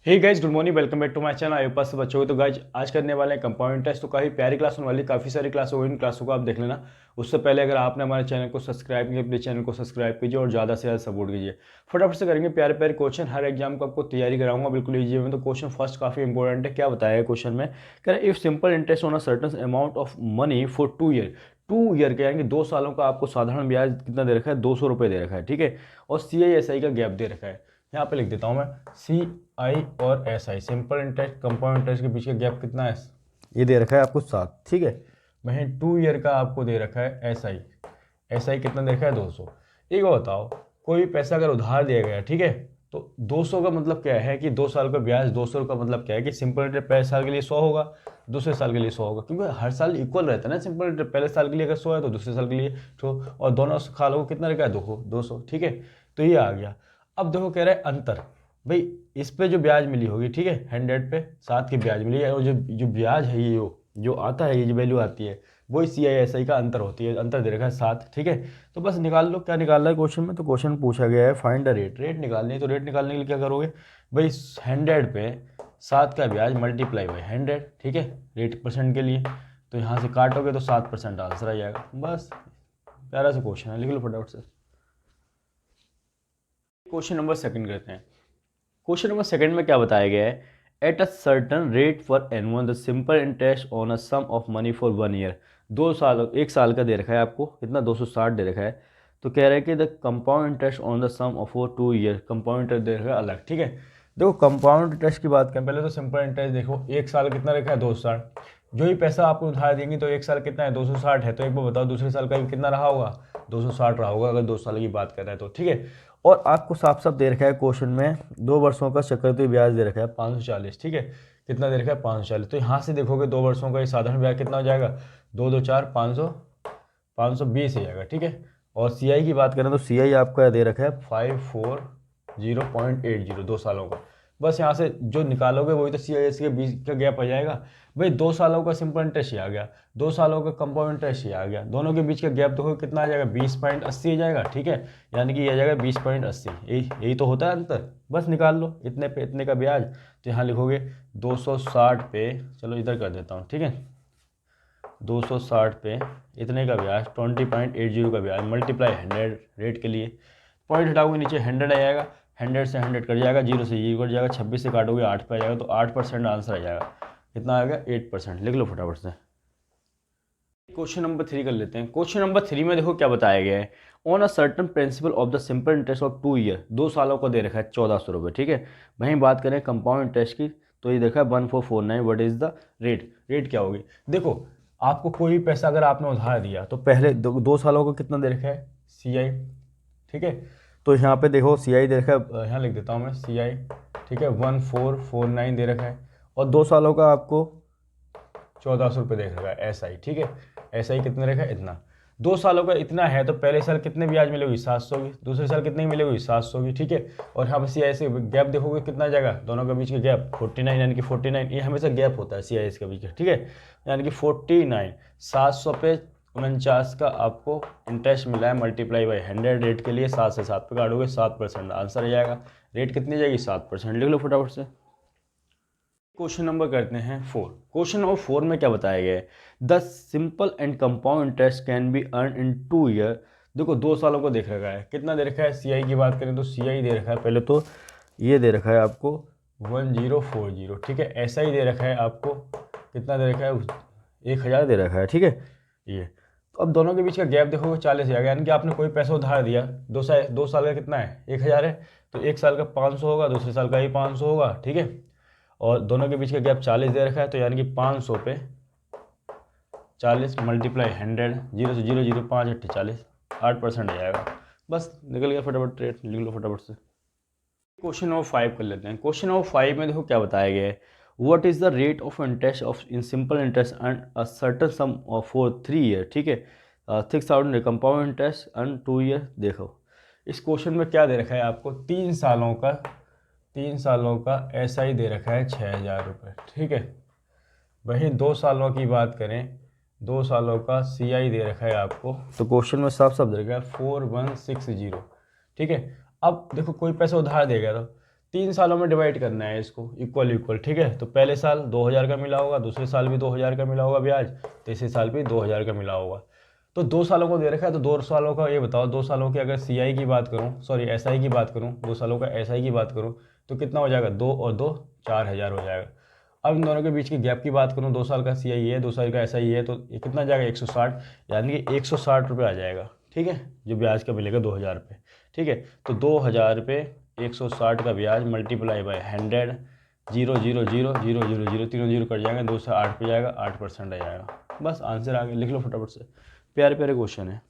Hey guys, good morning, welcome back to my channel. आए पास बच्चों को तो गाइज आज करने वाले हैं कंपाउंड टेस्ट। तो काफ़ी प्यारी क्लास होने वाली, काफ़ी सारी क्लास होगी, इन क्लासों को आप देख लेना। उससे पहले अगर आपने हमारे चैनल को सब्सक्राइब किया, अपने चैनल को सब्सक्राइब कीजिए और ज़्यादा से ज़्यादा सपोर्ट कीजिए। फटाफट से करेंगे प्यारे प्यारे क्वेश्चन। हर एग्जाम को आपको तैयारी कराऊंगा बिल्कुल ईजी में। तो क्वेश्चन फर्स्ट काफ़ी इंपॉर्टेंट है। क्या बताया है क्वेश्चन में? कह रहे if simple interest on a certain amount of money for 2 year, 2 year के यानी कि 2 सालों का आपको साधारण ब्याज कितना दे रखा है? 200 रुपये दे रखा है, ठीक है। और CI SI का गैप दे रखा है। यहाँ पे लिख देता हूँ मैं, CI और SI, simple interest compound interest के बीच का गैप कितना है? ये दे रखा है आपको 7, ठीक है। वहीं 2 ईयर का आपको दे रखा है SI कितना दे रखा है? 200। एक बात बताओ, कोई पैसा अगर उधार दिया गया, ठीक है, तो 200 का मतलब क्या है कि 2 साल का ब्याज 200 का मतलब क्या है कि सिंपल इंटरेस्ट पहले साल के लिए 100 होगा, दूसरे साल के लिए 100 होगा, क्योंकि हर साल इक्वल रहता है ना। सिंपल इंटरेस्ट पहले साल के लिए अगर 100 है तो दूसरे साल के लिए 100, और दोनों सालों को कितना रखा है? 200, ठीक है। तो ये आ गया। अब देखो कह रहा है अंतर, भाई इस पे जो ब्याज मिली होगी, ठीक है, 100 पे 7 की ब्याज मिली है, और जो जो ब्याज है, ये जो आता है, ये जो वैल्यू आती है, वही CI SI का अंतर होती है। अंतर दे रखा है 7, ठीक है। तो बस निकाल लो, क्या निकालना है क्वेश्चन में। तो क्वेश्चन पूछा गया है फाइंड द रेट, रेट निकालनी है। तो रेट निकालने के लिए क्या करोगे भाई? 100 पे 7 का ब्याज मल्टीप्लाई बाई 100, ठीक है, रेट परसेंट के लिए। तो यहाँ से काटोगे तो 7% आंसर आ जाएगा। बस प्यारा सा क्वेश्चन है, लिख लो फटाफट से। क्वेश्चन नंबर सेकंड करते हैं। क्वेश्चन नंबर सेकंड में क्या बताया गया है? At a certain rate for annual the simple interest on a sum of money for 1 year, 2 साल, 1 साल का दे रखा है आपको कितना? 260 दे रखा है। तो कह रहा है कि the compound interest on the sum of for 2 year, compound interest दे रखा है अलग, ठीक है। देखो कंपाउंड इंटरेस्ट की बात करें, पहले तो सिंपल इंटरेस्ट देखो, 1 साल कितना रखा है? 260। जो ही पैसा आपको उधार देंगे तो 1 साल कितना है? 260 है। तो एक बार बताओ दूसरे साल का कितना रहा होगा? 260 रहा होगा, अगर 2 साल की बात कर रहे हैं तो, ठीक है। और आपको साफ साफ दे रखा है क्वेश्चन में 2 वर्षों का चक्रवृद्धि ब्याज दे रखा है 540, ठीक है। कितना दे रखा है? 540। तो यहाँ से देखोगे 2 वर्षों का ये साधारण ब्याज कितना हो जाएगा? 2 2 4 500, 520 हो जाएगा, ठीक है। और CI की बात करें तो CI आपका दे रखा है 540.80, 2 सालों का। बस यहाँ से जो निकालोगे वही तो CI के बीच का गैप आ जाएगा। भाई 2 सालों का सिंपल इंटरेस्ट ही आ गया, 2 सालों का कंपाउंड इंटरेस्ट ही आ गया, दोनों के बीच का गैप देखो कितना आ जाएगा? 20.80 आ जाएगा, ठीक है। यानी कि ये आ जाएगा 20.80, यही तो होता है अंतर। बस निकाल लो, इतने पे इतने का ब्याज। तो यहाँ लिखोगे 260 पे, चलो इधर कर देता हूँ, ठीक है, 260 पे इतने का ब्याज 20.80 का ब्याज मल्टीप्लाई 100 रेट के लिए। पॉइंट हटाओगे नीचे 100 आ जाएगा, 100 से 100 कट जाएगा, 0 से 0 कट जाएगा, 26 से काटोगे 8 पे आ जाएगा। तो 8% आंसर आ जाएगा। कितना आ गया? 8%। लिख लो फटाफट से। क्वेश्चन नंबर 3 कर लेते हैं। क्वेश्चन नंबर 3 में देखो क्या बताया गया है। On a certain principle of the simple interest of 2 year, 2 सालों को दे रखा है 1400 रुपये, ठीक है। वहीं बात करें कंपाउंड इंटरेस्ट की, तो ये देखा है 1449। What is the rate? Rate क्या होगी? देखो आपको कोई पैसा अगर आपने उधार दिया तो पहले 2 सालों को कितना दे रखा है? CI, ठीक है। तो यहाँ पे देखो CI दे रखा है, यहाँ लिख देता हूँ मैं CI, ठीक है, 1449 दे रखा है। और 2 सालों का आपको 1400 रुपये देख रखा है SI, ठीक है। SI कितने रखा है? इतना। 2 सालों का इतना है तो पहले साल कितने ब्याज मिलेगी? 700 की। दूसरे साल कितने की मिलेगी? 700 की, ठीक है। और यहाँ पर CI गैप देखोगे कितना जाएगा दोनों के बीच के गैप? 49, यानी कि 49, ये हमेशा गैप होता है CI के बीच का, ठीक है। यानी कि 49, 700 पे 49 का आपको इंटरेस्ट मिला है मल्टीप्लाई बाई 100 रेट के लिए। 7 से 7 पे काटोगे 7% आंसर आ जाएगा। रेट कितनी जाएगी? 7%। लिख लो फटाफट से। क्वेश्चन नंबर करते हैं 4। क्वेश्चन नंबर 4 में क्या बताया गया है? The simple and compound interest can be earn in 2 year. देखो 2 सालों को देख रखा है, कितना दे रखा है? CI की बात करें तो CI दे रखा है, पहले तो ये दे रखा है आपको 1040, ठीक है। SI दे रखा है आपको कितना दे रखा है? 1000 दे रखा है, ठीक है। ये तो अब दोनों के बीच का गैप देखो 40 आ गया, यानी कि आपने कोई पैसा उधार दिया, 2 साल का कितना है? 1000 है। तो 1 साल का 500 होगा, दूसरे साल का ही 500 होगा, ठीक है। और दोनों के बीच का गैप 40 दे रखा है, तो यानी कि 500 पे 40 मल्टीप्लाई 100, 0 से 0 0 5 8 40, 8% आ जाएगा। बस निकल गया फटाफट रेट, लिख लो फटाफट से। क्वेश्चन नंबर 5 कर लेते हैं। क्वेश्चन नंबर 5 में देखो क्या बताया गया है। What is the rate of interest of in simple interest and a certain some for 3 year, ठीक है। 6000 कंपाउंड इंटरेस्ट एंड 2 ईयर। देखो इस क्वेश्चन में क्या दे रखा है आपको? 3 सालों का SI दे रखा है 6000 रुपये, ठीक है। वहीं 2 सालों की बात करें, 2 सालों का CI दे रखा है आपको, तो क्वेश्चन में साफ साफ दे रखा है 4160, ठीक है। अब देखो कोई पैसा उधार देगा तो 3 सालों में डिवाइड करना है इसको इक्वल इक्वल, ठीक है। तो पहले साल 2000 का मिला होगा, दूसरे साल भी 2000 का मिला होगा ब्याज, तीसरे साल भी 2000 का मिला होगा। तो 2 सालों को दे रखा है, तो 2 सालों का ये बताओ, 2 सालों की अगर CI की बात करूँ, सॉरी SI की बात करूँ, 2 सालों का SI की बात करूँ, तो कितना हो जाएगा, 2 और 2 4000 हो जाएगा। अब इन दोनों के बीच की गैप की बात करूँ, 2 साल का CI है, 2 साल का SI है, तो ये कितना जाएगा 160, यानी कि 160 रुपये आ जाएगा, ठीक है, जो ब्याज का मिलेगा 2000 रुपये, ठीक है। तो 2000 रुपये 160 का ब्याज मल्टीप्लाई बाय 100, 0 0 0 0 0 0 तीनों जीरो कट जाएंगे, 2 से 8 पे जाएगा, 8% आ जाएगा। बस आंसर आ गया, लिख लो फटाफट से, प्यारे प्यारे क्वेश्चन है।